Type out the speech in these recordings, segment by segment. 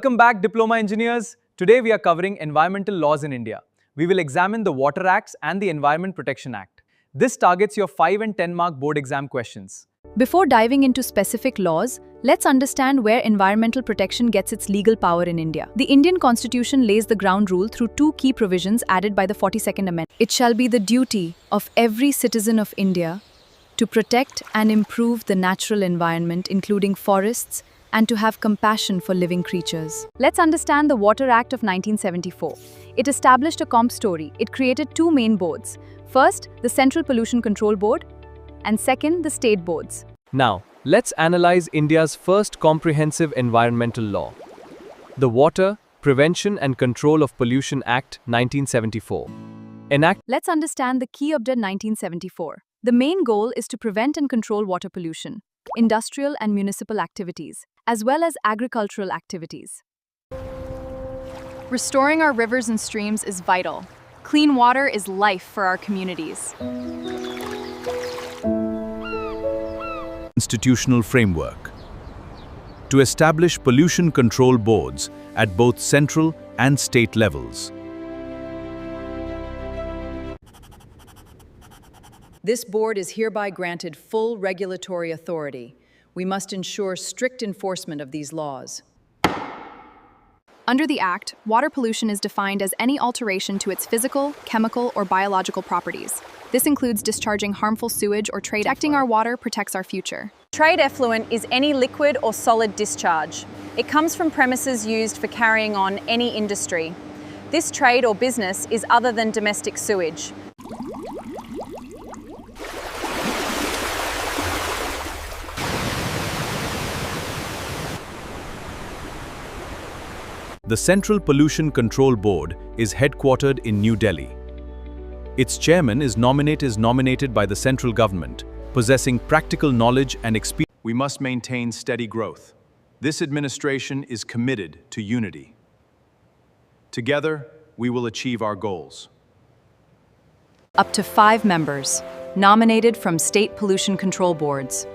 Welcome back, Diploma Engineers. Today we are covering environmental laws in India. We will examine the Water Acts and the Environment Protection Act. This targets your 5 and 10 mark board exam questions. Before diving into specific laws, let's understand where environmental protection gets its legal power in India. The Indian Constitution lays the ground rule through two key provisions added by the 42nd Amendment. It shall be the duty of every citizen of India to protect and improve the natural environment, including forests, and to have compassion for living creatures. Let's understand the Water Act of 1974. It established a comp story. It created two main boards. First, the Central Pollution Control Board, and second, the state boards. Now, let's analyze India's first comprehensive environmental law, the Water, Prevention and Control of Pollution Act 1974. Let's understand the key of the 1974. The main goal is to prevent and control water pollution, industrial and municipal activities, as well as agricultural activities. Restoring our rivers and streams is vital. Clean water is life for our communities. Institutional framework to establish pollution control boards at both central and state levels. This board is hereby granted full regulatory authority. We must ensure strict enforcement of these laws. Under the Act, water pollution is defined as any alteration to its physical, chemical, or biological properties. This includes discharging harmful sewage or trade. Protecting our water protects our future. Trade effluent is any liquid or solid discharge. It comes from premises used for carrying on any industry. This trade or business is other than domestic sewage. The Central Pollution Control Board is headquartered in New Delhi. Its chairman is nominated by the central government, possessing practical knowledge and experience. We must maintain steady growth. This administration is committed to unity. Together, we will achieve our goals. Up to 5 members, nominated from state pollution control boards.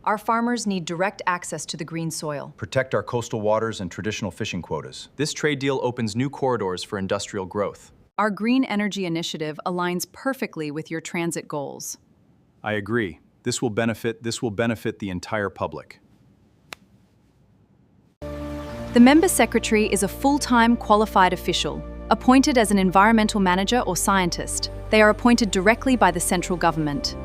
Our farmers need direct access to the green soil. Protect our coastal waters and traditional fishing quotas. This trade deal opens new corridors for industrial growth. Our green energy initiative aligns perfectly with your transit goals. I agree. This will benefit the entire public. The member secretary is a full-time qualified official, appointed as an environmental manager or scientist. They are appointed directly by the central government.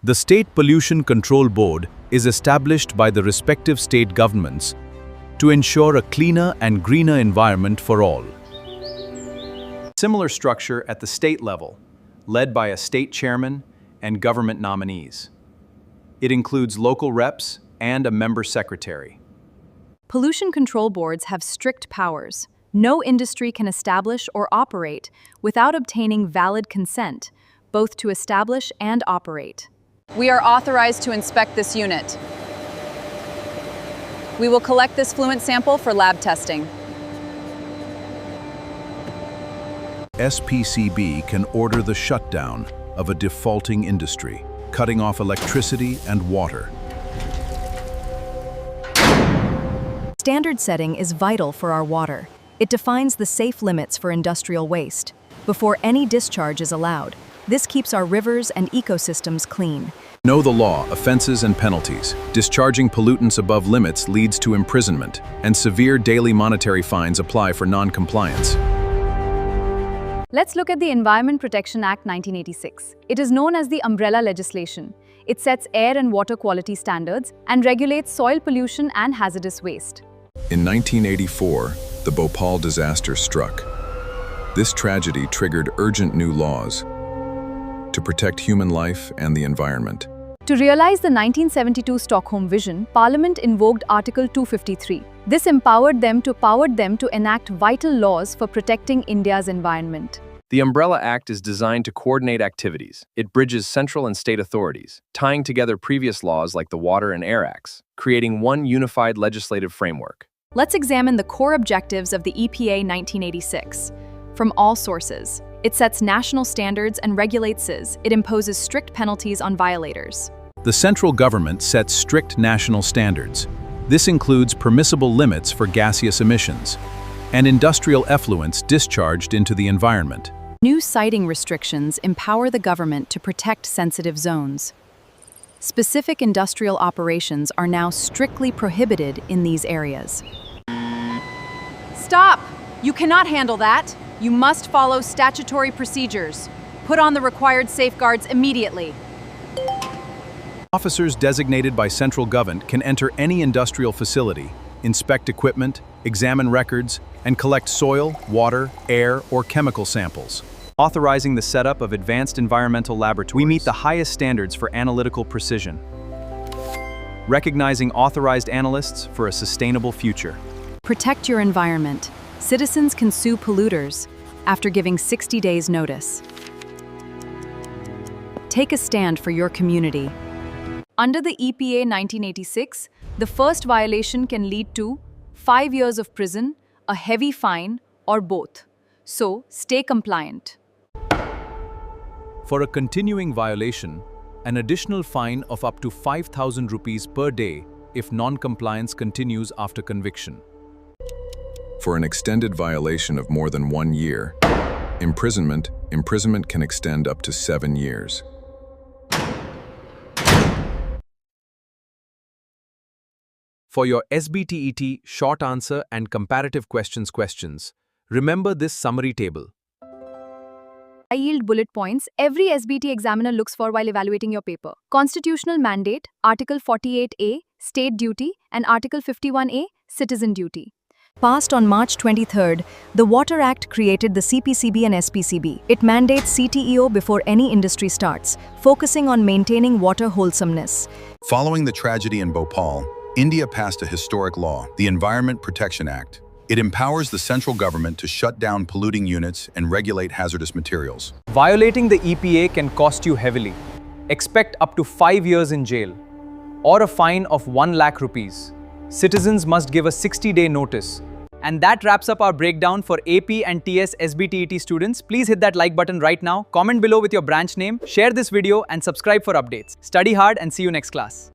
The State Pollution Control Board is established by the respective state governments to ensure a cleaner and greener environment for all. Similar structure at the state level, led by a state chairman and government nominees. It includes local reps and a member secretary. Pollution control boards have strict powers. No industry can establish or operate without obtaining valid consent, both to establish and operate. We are authorized to inspect this unit. We will collect this fluent sample for lab testing. SPCB can order the shutdown of a defaulting industry, cutting off electricity and water. Standard setting is vital for our water. It defines the safe limits for industrial waste before any discharge is allowed. This keeps our rivers and ecosystems clean. Know the law, offenses and penalties. Discharging pollutants above limits leads to imprisonment, and severe daily monetary fines apply for non-compliance. Let's look at the Environment Protection Act 1986. It is known as the umbrella legislation. It sets air and water quality standards and regulates soil pollution and hazardous waste. In 1984, the Bhopal disaster struck. This tragedy triggered urgent new laws to protect human life and the environment. To realize the 1972 Stockholm Vision, Parliament invoked Article 253. This empowered them to enact vital laws for protecting India's environment. The Umbrella Act is designed to coordinate activities. It bridges central and state authorities, tying together previous laws like the Water and Air Acts, creating one unified legislative framework. Let's examine the core objectives of the EPA 1986. From all sources, It sets national standards and regulates SIS. It imposes strict penalties on violators. The central government sets strict national standards. This includes permissible limits for gaseous emissions and industrial effluents discharged into the environment. New siting restrictions empower the government to protect sensitive zones. Specific industrial operations are now strictly prohibited in these areas. Stop! You cannot handle that. You must follow statutory procedures. Put on the required safeguards immediately. Officers designated by central government can enter any industrial facility, inspect equipment, examine records, and collect soil, water, air, or chemical samples. Authorizing the setup of advanced environmental laboratories. We meet the highest standards for analytical precision. Recognizing authorized analysts for a sustainable future. Protect your environment. Citizens can sue polluters after giving 60 days notice. Take a stand for your community. Under the EPA 1986, the first violation can lead to 5 years of prison, a heavy fine, or both. So, stay compliant. For a continuing violation, an additional fine of up to 5,000 rupees per day if non-compliance continues after conviction. For an extended violation of more than 1 year, imprisonment can extend up to 7 years. For your SBTET short answer and comparative questions, remember this summary table. I yield bullet points every SBT examiner looks for while evaluating your paper. Constitutional mandate, Article 48A, State Duty, and Article 51A, Citizen Duty. Passed on March 23rd, the Water Act created the CPCB and SPCB. It mandates CTEO before any industry starts, focusing on maintaining water wholesomeness. Following the tragedy in Bhopal, India passed a historic law, the Environment Protection Act. It empowers the central government to shut down polluting units and regulate hazardous materials. Violating the EPA can cost you heavily. Expect up to 5 years in jail or a fine of 1 lakh rupees. Citizens must give a 60-day notice. And that wraps up our breakdown for AP and TS SBTET students. Please hit that like button right now, comment below with your branch name, share this video and subscribe for updates. Study hard and see you next class.